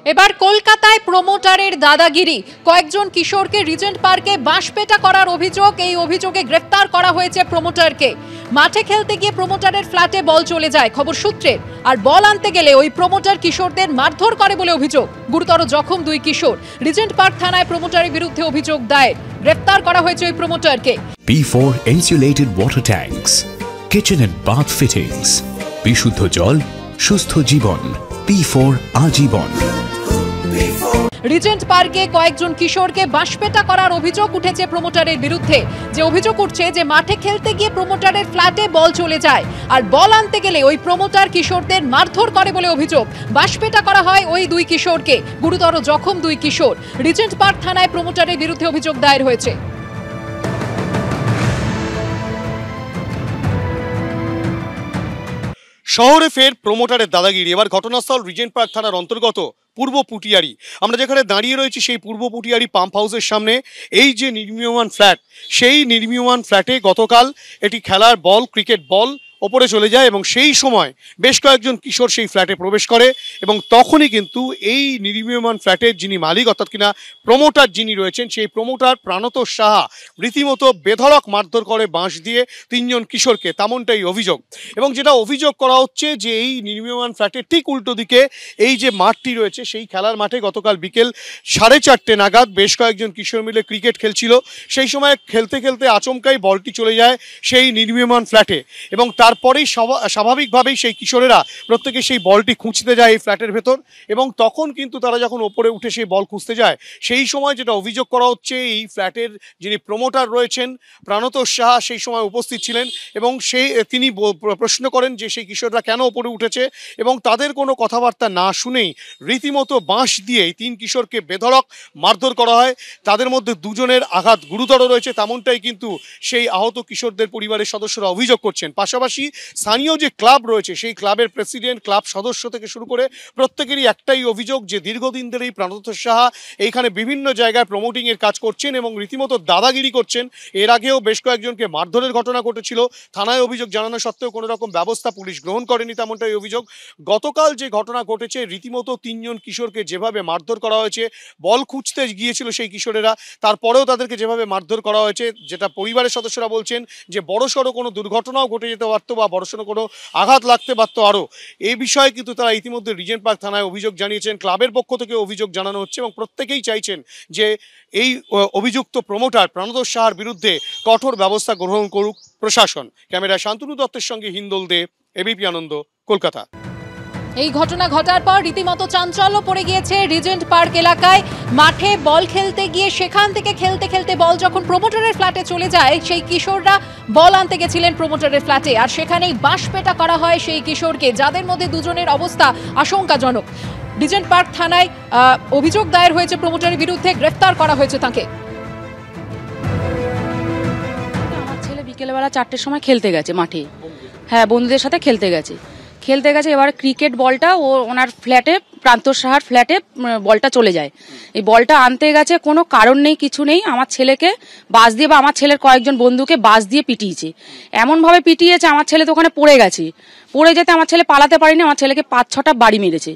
এবার কলকাতায় প্রমোটারের দাদাগিরি, কয়েকজন কিশোরকে রিজেন্ট পার্কে বাঁশপেটা করার অভিযোগ। এই অভিযোগে গ্রেফতার করা হয়েছে প্রমোটারকে। মাঠে খেলতে গিয়ে প্রমোটারের ফ্ল্যাটে বল চলে যায় খবর সূত্রে, আর বল আনতে গেলে ওই প্রমোটার কিশোরদের মারধর করে বলে অভিযোগ। গুরুতর জখম দুই কিশোর। রিজেন্ট পার্ক থানায় প্রমোটারের বিরুদ্ধে অভিযোগ দায়ের। গ্রেফতার করা হয়েছে ওই প্রমোটারকে। P4 insulated water tanks, kitchen and bath fittings, বিশুদ্ধ জল, সুস্থ জীবন, P4 আজীবন। রিজেন্ট পার্কে কয়েকজন কিশোরকে বাঁশপেটা করার অভিযোগ উঠেছে প্রমোটারের বিরুদ্ধে। যে অভিযোগ উঠছে যে মাঠে খেলতে গিয়ে প্রমোটারের ফ্ল্যাটে বল চলে যায়, আর বল আনতে গেলে ওই প্রমোটার কিশোরদের মারধর করে বলে অভিযোগ। বাঁশপেটা করা হয় ওই দুই কিশোরকে। গুরুতর জখম দুই কিশোর। রিজেন্ট পার্ক থানায় প্রমোটারের বিরুদ্ধে অভিযোগ দায়ের হয়েছে। শহরে ফের প্রমোটারের দাদাগিরি। এবার ঘটনাস্থল রিজেন্ট পার্ক থানার অন্তর্গত পূর্ব পুটিয়ারি। আমরা যেখানে দাঁড়িয়ে রয়েছি সেই পূর্ব পুটিয়ারি পাম্প হাউসের সামনে এই যে নির্মীয়মান ফ্ল্যাট, সেই নির্মীয়মান ফ্ল্যাটে গতকাল এটি খেলার বল, ক্রিকেট বল ওপরে চলে যায় এবং সেই সময় বেশ কয়েকজন কিশোর সেই ফ্ল্যাটে প্রবেশ করে এবং তখনই কিন্তু এই নির্মীয়মান ফ্ল্যাটের যিনি মালিক অর্থাৎ কিনা প্রমোটার যিনি রয়েছেন, সেই প্রমোটার প্রাণতোষ সাহা রীতিমতো বেধড়ক মারধর করে বাঁশ দিয়ে তিনজন কিশোরকে, তেমনটাই অভিযোগ। এবং যেটা অভিযোগ করা হচ্ছে যে এই নির্মীয়মান ফ্ল্যাটের ঠিক উল্টো দিকে এই যে মাঠটি রয়েছে, সেই খেলার মাঠে গতকাল বিকেল 4:30 নাগাদ বেশ কয়েকজন কিশোর মিলে ক্রিকেট খেলছিল। সেই সময় খেলতে খেলতে আচমকাই বলটি চলে যায় সেই নির্মীয়মান ফ্ল্যাটে এবং তারপরেই স্বাভাবিকভাবেই সেই কিশোরেরা প্রত্যেকে সেই বলটি খুঁজতে যায় এই ফ্ল্যাটের ভেতর। এবং তখন কিন্তু তারা যখন ওপরে উঠে সেই বল খুঁজতে যায়, সেই সময় যেটা অভিযোগ করা হচ্ছে এই ফ্ল্যাটের যিনি প্রমোটার রয়েছেন প্রাণতোষ সাহা সেই সময় উপস্থিত ছিলেন এবং তিনি প্রশ্ন করেন যে সেই কিশোররা কেন ওপরে উঠেছে এবং তাদের কোনো কথাবার্তা না শুনেই রীতিমতো বাঁশ দিয়ে এই তিন কিশোরকে বেধড়ক মারধর করা হয়। তাদের মধ্যে দুজনের আঘাত গুরুতর রয়েছে, তেমনটাই কিন্তু সেই আহত কিশোরদের পরিবারের সদস্যরা অভিযোগ করছেন। পাশাপাশি স্থানীয় যে ক্লাব রয়েছে সেই ক্লাবের প্রেসিডেন্ট, ক্লাব সদস্য থেকে শুরু করে প্রত্যেকেরই একটাই অভিযোগ যে দীর্ঘদিন ধরে এই প্রাণতোষ সাহা এইখানে বিভিন্ন জায়গায় প্রমোটিং এর কাজ করছেন এবং রীতিমতো দাদাগিরি করছেন। এর আগেও বেশ কয়েকজনকে মারধরের ঘটনা ঘটেছিল। থানায় অভিযোগ জানানো সত্ত্বেও কোনো রকম ব্যবস্থা পুলিশ গ্রহণ করেনি, তেমনটাই অভিযোগ। গতকাল যে ঘটনা ঘটেছে, রীতিমতো তিনজন কিশোরকে যেভাবে মারধর করা হয়েছে, বল খুঁজতে গিয়েছিল সেই কিশোরেরা, তারপরেও তাদেরকে যেভাবে মারধর করা হয়েছে, যেটা পরিবারের সদস্যরা বলছেন যে বড়সড় কোনো দুর্ঘটনাও ঘটে যেতে পারতো বা বড়সড় কোনো আঘাত লাগতে পারতো আরও। এই বিষয়ে কিন্তু তারা ইতিমধ্যে রিজেন্ট পার্ক থানায় অভিযোগ জানিয়েছেন। ক্লাবের পক্ষ থেকে অভিযোগ জানানো হচ্ছে এবং প্রত্যেকেই চাইছেন যে এই অভিযুক্ত প্রমোটার প্রাণতোষ সাহার বিরুদ্ধে কঠোর ব্যবস্থা গ্রহণ করুক প্রশাসন। ক্যামেরায় শান্তনু দত্তের সঙ্গে হিন্দোল দে, এবিপি আনন্দ, কলকাতা। এই ঘটনা ঘটার পর রীতিমতো চাঞ্চল্য পড়ে গিয়েছে রিজেন্ট পার্ক এলাকায়। মাঠে বল খেলতে গিয়ে সেখান থেকে খেলতে খেলতে বল যখন প্রমোটারের ফ্ল্যাটে চলে যায়, সেই কিশোররা বল আনতে গেছিলেন প্রমোটারের ফ্ল্যাটে, আর সেখানেই বাঁশপেটা করা হয় সেই কিশোরকে, যাদের মধ্যে দুজনের অবস্থা আশঙ্কাজনক। রিজেন্ট পার্ক থানায় অভিযোগ দায়ের হয়েছে প্রমোটারের বিরুদ্ধে। গ্রেফতার করা হয়েছে তাকে। আমার ছেলে বিকেলবেলা 4টের সময় খেলতে গেছে মাঠে, হ্যাঁ বন্ধুদের সাথে খেলতে গেছে। এবার ক্রিকেট বলটা ওনার ফ্ল্যাটে, প্রাণতোষ সাহার ফ্ল্যাটে বলটা চলে যায়। এই বলটা আনতে গেছে, কোনো কারণ নেই, কিছু নেই, আমার ছেলেকে বাস দিয়ে বা আমার ছেলের কয়েকজন বন্ধুকে বাস দিয়ে পিটিয়েছে। এমনভাবে পিটিয়েছে আমার ছেলে তো ওখানে পড়ে গেছে। পড়ে যেতে আমার ছেলে পালাতে পারেনি, আমার ছেলেকে 5-6টা বাড়ি মেরেছে।